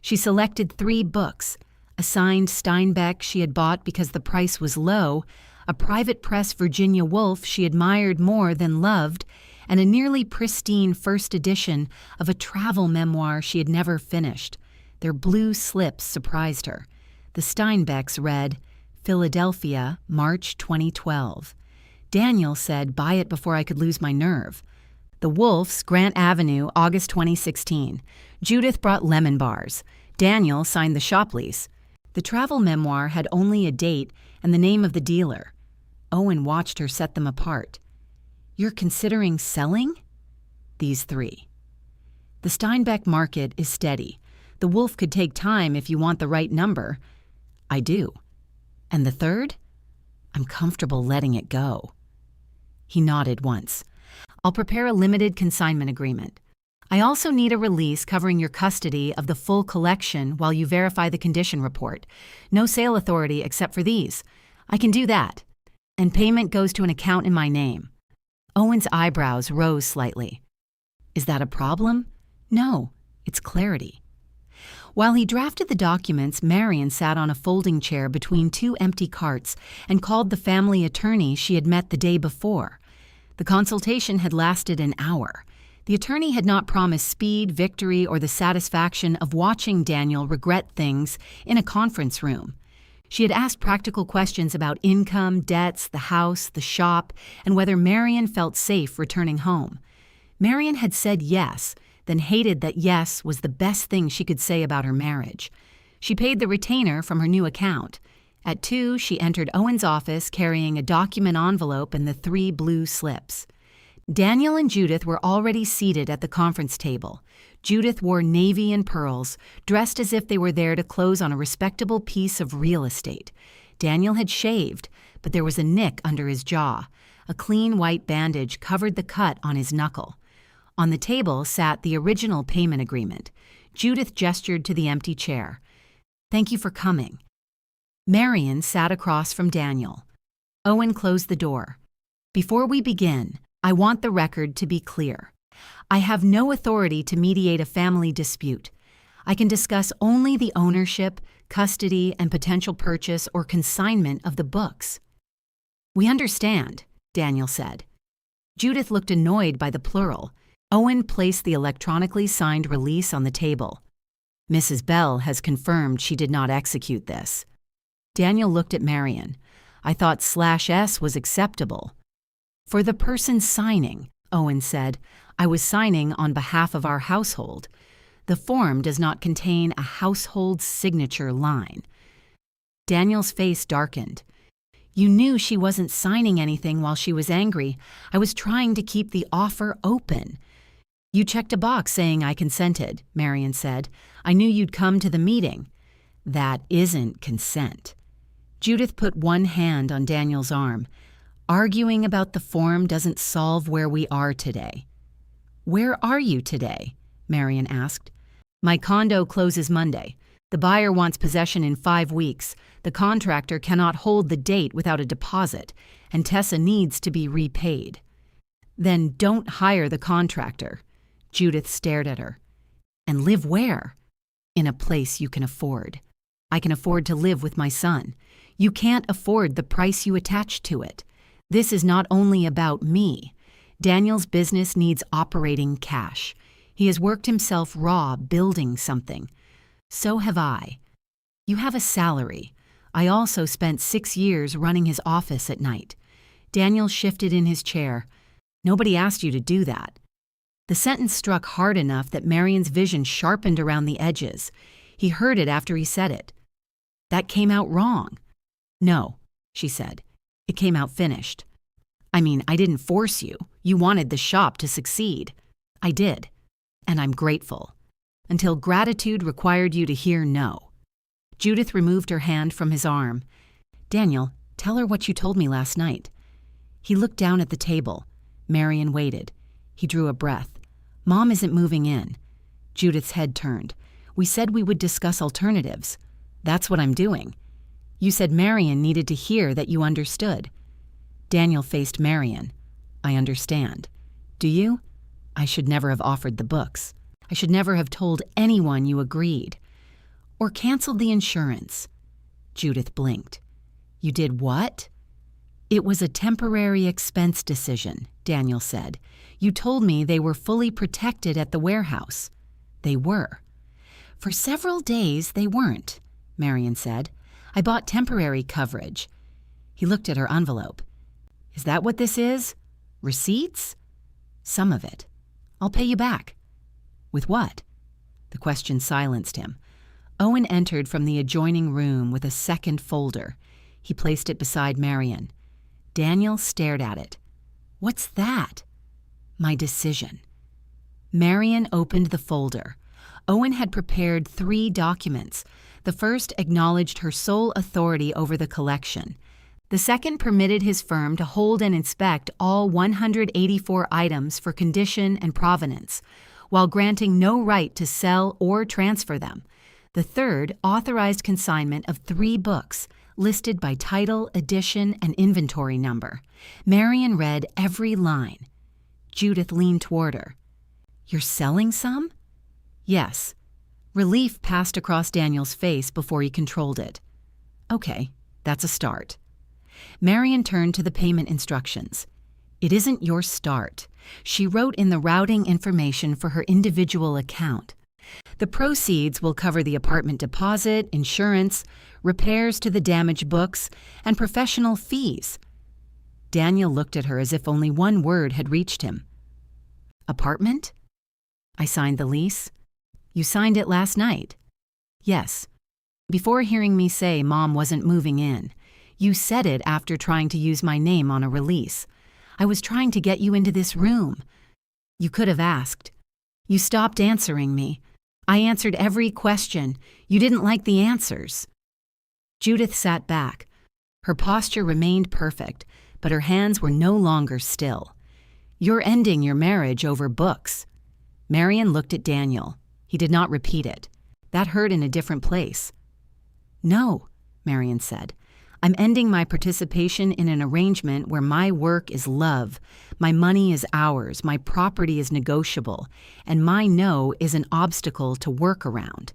She selected 3 books, a signed Steinbeck she had bought because the price was low, a private press Virginia Woolf she admired more than loved, and a nearly pristine first edition of a travel memoir she had never finished. Their blue slips surprised her. The Steinbecks read, Philadelphia, March 2012. Daniel said, buy it before I could lose my nerve. The Wolfs, Grant Avenue, August 2016. Judith brought lemon bars. Daniel signed the shop lease. The travel memoir had only a date and the name of the dealer. Owen watched her set them apart. You're considering selling? These 3. The Steinbeck market is steady. The Wolf could take time if you want the right number. I do. And the 3rd? I'm comfortable letting it go. He nodded once. I'll prepare a limited consignment agreement. I also need a release covering your custody of the full collection while you verify the condition report. No sale authority except for these. I can do that. And payment goes to an account in my name. Owen's eyebrows rose slightly. Is that a problem? No, it's clarity. While he drafted the documents, Marian sat on a folding chair between 2 empty carts and called the family attorney she had met the day before. The consultation had lasted an hour. The attorney had not promised speed, victory, or the satisfaction of watching Daniel regret things in a conference room. She had asked practical questions about income, debts, the house, the shop, and whether Marian felt safe returning home. Marian had said yes, then hated that yes was the best thing she could say about her marriage. She paid the retainer from her new account. At 2, she entered Owen's office carrying a document envelope and the 3 blue slips. Daniel and Judith were already seated at the conference table. Judith wore navy and pearls, dressed as if they were there to close on a respectable piece of real estate. Daniel had shaved, but there was a nick under his jaw. A clean white bandage covered the cut on his knuckle. On the table sat the original payment agreement. Judith gestured to the empty chair. Thank you for coming. Marian sat across from Daniel. Owen closed the door. Before we begin, I want the record to be clear. I have no authority to mediate a family dispute. I can discuss only the ownership, custody, and potential purchase or consignment of the books. We understand, Daniel said. Judith looked annoyed by the plural. Owen placed the electronically signed release on the table. Mrs. Bell has confirmed she did not execute this. Daniel looked at Marian. I thought /S was acceptable. For the person signing, Owen said, I was signing on behalf of our household. The form does not contain a household signature line. Daniel's face darkened. You knew she wasn't signing anything while she was angry. I was trying to keep the offer open. You checked a box saying I consented, Marian said. I knew you'd come to the meeting. That isn't consent. Judith put one hand on Daniel's arm. Arguing about the form doesn't solve where we are today. Where are you today? Marian asked. My condo closes Monday. The buyer wants possession in 5 weeks. The contractor cannot hold the date without a deposit, and Tessa needs to be repaid. Then don't hire the contractor. Judith stared at her. And live where? In a place you can afford. I can afford to live with my son. You can't afford the price you attach to it. This is not only about me. Daniel's business needs operating cash. He has worked himself raw building something. So have I. You have a salary. I also spent 6 years running his office at night. Daniel shifted in his chair. Nobody asked you to do that. The sentence struck hard enough that Marian's vision sharpened around the edges. He heard it after he said it. That came out wrong. No, she said. It came out finished. I mean, I didn't force you. You wanted the shop to succeed. I did. And I'm grateful. Until gratitude required you to hear no. Judith removed her hand from his arm. Daniel, tell her what you told me last night. He looked down at the table. Marian waited. He drew a breath. Mom isn't moving in. Judith's head turned. We said we would discuss alternatives. That's what I'm doing. You said Marian needed to hear that you understood. Daniel faced Marian. I understand. Do you? I should never have offered the books. I should never have told anyone you agreed. Or canceled the insurance. Judith blinked. You did what? It was a temporary expense decision, Daniel said. You told me they were fully protected at the warehouse. They were. For several days they weren't, Marian said. I bought temporary coverage. He looked at her envelope. Is that what this is? Receipts? Some of it. I'll pay you back. With what? The question silenced him. Owen entered from the adjoining room with a second folder. He placed it beside Marian. Daniel stared at it. What's that? My decision. Marian opened the folder. Owen had prepared 3 documents. The first acknowledged her sole authority over the collection. The second permitted his firm to hold and inspect all 184 items for condition and provenance, while granting no right to sell or transfer them. The third authorized consignment of 3 books, listed by title, edition, and inventory number. Marian read every line. Judith leaned toward her. You're selling some? Yes. Relief passed across Daniel's face before he controlled it. Okay, that's a start. Marian turned to the payment instructions. It isn't your start. She wrote in the routing information for her individual account. The proceeds will cover the apartment deposit, insurance, repairs to the damaged books, and professional fees. Daniel looked at her as if only one word had reached him. Apartment? I signed the lease. You signed it last night. Yes. Before hearing me say Mom wasn't moving in. You said it after trying to use my name on a release. I was trying to get you into this room. You could have asked. You stopped answering me. I answered every question. You didn't like the answers. Judith sat back. Her posture remained perfect, but her hands were no longer still. You're ending your marriage over books. Marian looked at Daniel. He did not repeat it. That hurt in a different place. No, Marian said. I'm ending my participation in an arrangement where my work is love, my money is ours, my property is negotiable, and my no is an obstacle to work around.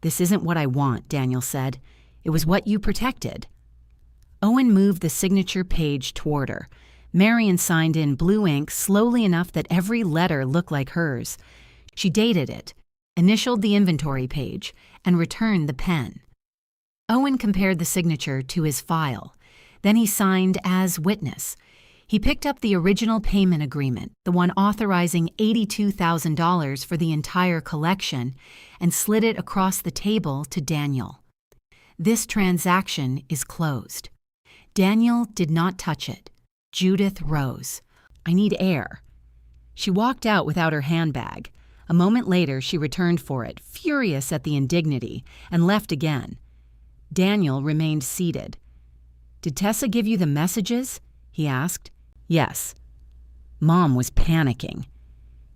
This isn't what I want, Daniel said. It was what you protected. Owen moved the signature page toward her. Marian signed in blue ink slowly enough that every letter looked like hers. She dated it, initialed the inventory page, and returned the pen. Owen compared the signature to his file. Then he signed as witness. He picked up the original payment agreement, the one authorizing $82,000 for the entire collection, and slid it across the table to Daniel. This transaction is closed. Daniel did not touch it. Judith rose. I need air. She walked out without her handbag. A moment later, she returned for it, furious at the indignity, and left again. Daniel remained seated. Did Tessa give you the messages? He asked. Yes. Mom was panicking.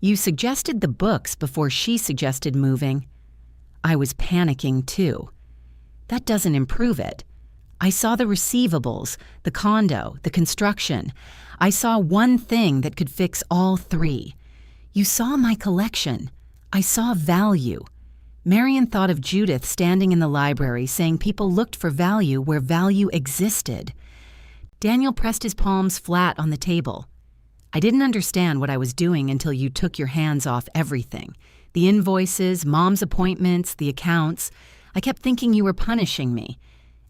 You suggested the books before she suggested moving. I was panicking too. That doesn't improve it. I saw the receivables, the condo, the construction. I saw one thing that could fix all three. You saw my collection. I saw value. Marian thought of Judith standing in the library saying people looked for value where value existed. Daniel pressed his palms flat on the table. I didn't understand what I was doing until you took your hands off everything. The invoices, Mom's appointments, the accounts. I kept thinking you were punishing me.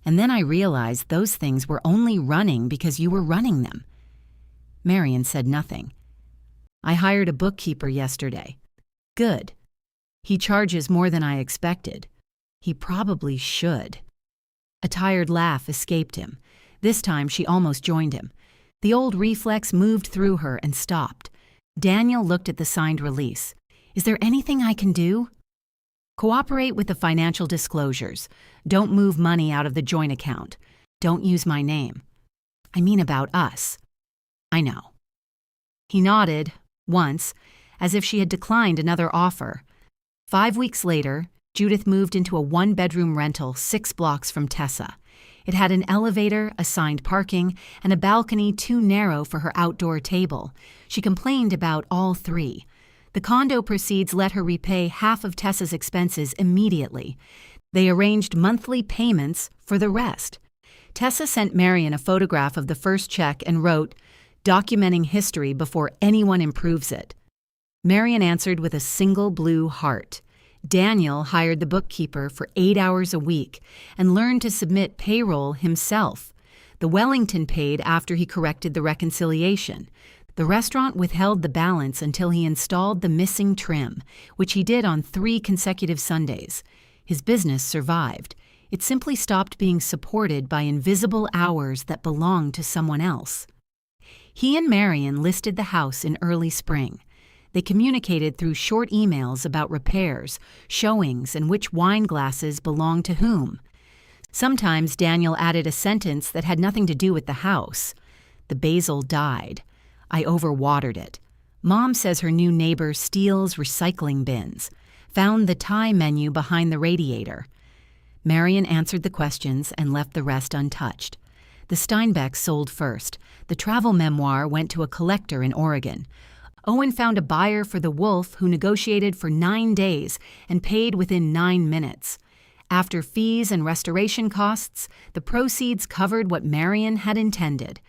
And then I realized those things were only running because you were running them. Marian said nothing. I hired a bookkeeper yesterday. Good. He charges more than I expected. He probably should. A tired laugh escaped him. This time she almost joined him. The old reflex moved through her and stopped. Daniel looked at the signed release. Is there anything I can do? Cooperate with the financial disclosures. Don't move money out of the joint account. Don't use my name. I mean about us. I know. He nodded, once, as if she had declined another offer. 5 weeks later, Judith moved into a one-bedroom rental 6 blocks from Tessa. It had an elevator, assigned parking, and a balcony too narrow for her outdoor table. She complained about all three. The condo proceeds let her repay half of Tessa's expenses immediately. They arranged monthly payments for the rest. Tessa sent Marian a photograph of the first check and wrote, "Documenting history before anyone improves it." Marian answered with a single blue heart. Daniel hired the bookkeeper for 8 hours a week and learned to submit payroll himself. The Wellington paid after he corrected the reconciliation. The restaurant withheld the balance until he installed the missing trim, which he did on 3 consecutive Sundays. His business survived. It simply stopped being supported by invisible hours that belonged to someone else. He and Marian listed the house in early spring. They communicated through short emails about repairs, showings, and which wine glasses belonged to whom. Sometimes Daniel added a sentence that had nothing to do with the house. The basil died. I overwatered it. Mom says her new neighbor steals recycling bins. Found the Thai menu behind the radiator. Marian answered the questions and left the rest untouched. The Steinbecks sold first. The travel memoir went to a collector in Oregon. Owen found a buyer for The Wolf who negotiated for 9 days and paid within 9 minutes. After fees and restoration costs, the proceeds covered what Marian had intended.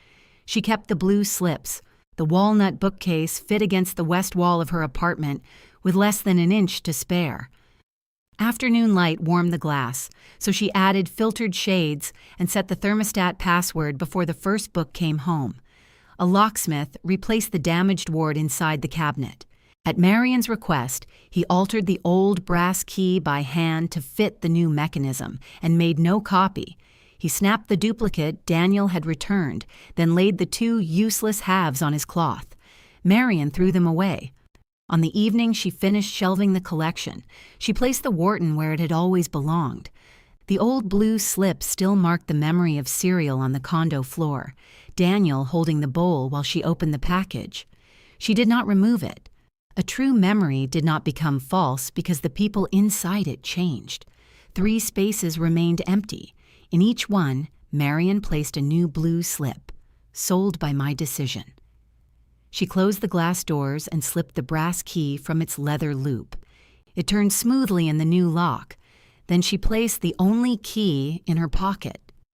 She kept the blue slips. The walnut bookcase fit against the west wall of her apartment with less than an inch to spare. Afternoon light warmed the glass, so she added filtered shades and set the thermostat password before the first book came home. A locksmith replaced the damaged ward inside the cabinet. At Marian's request, he altered the old brass key by hand to fit the new mechanism and made no copy. He snapped the duplicate Daniel had returned, then laid the 2 useless halves on his cloth. Marian threw them away. On the evening she finished shelving the collection, she placed the Wharton where it had always belonged. The old blue slip still marked the memory of cereal on the condo floor, Daniel holding the bowl while she opened the package. She did not remove it. A true memory did not become false because the people inside it changed. 3 spaces remained empty. In each one, Marian placed a new blue slip, sold by my decision. She closed the glass doors and slipped the brass key from its leather loop. It turned smoothly in the new lock. Then she placed the only key in her pocket.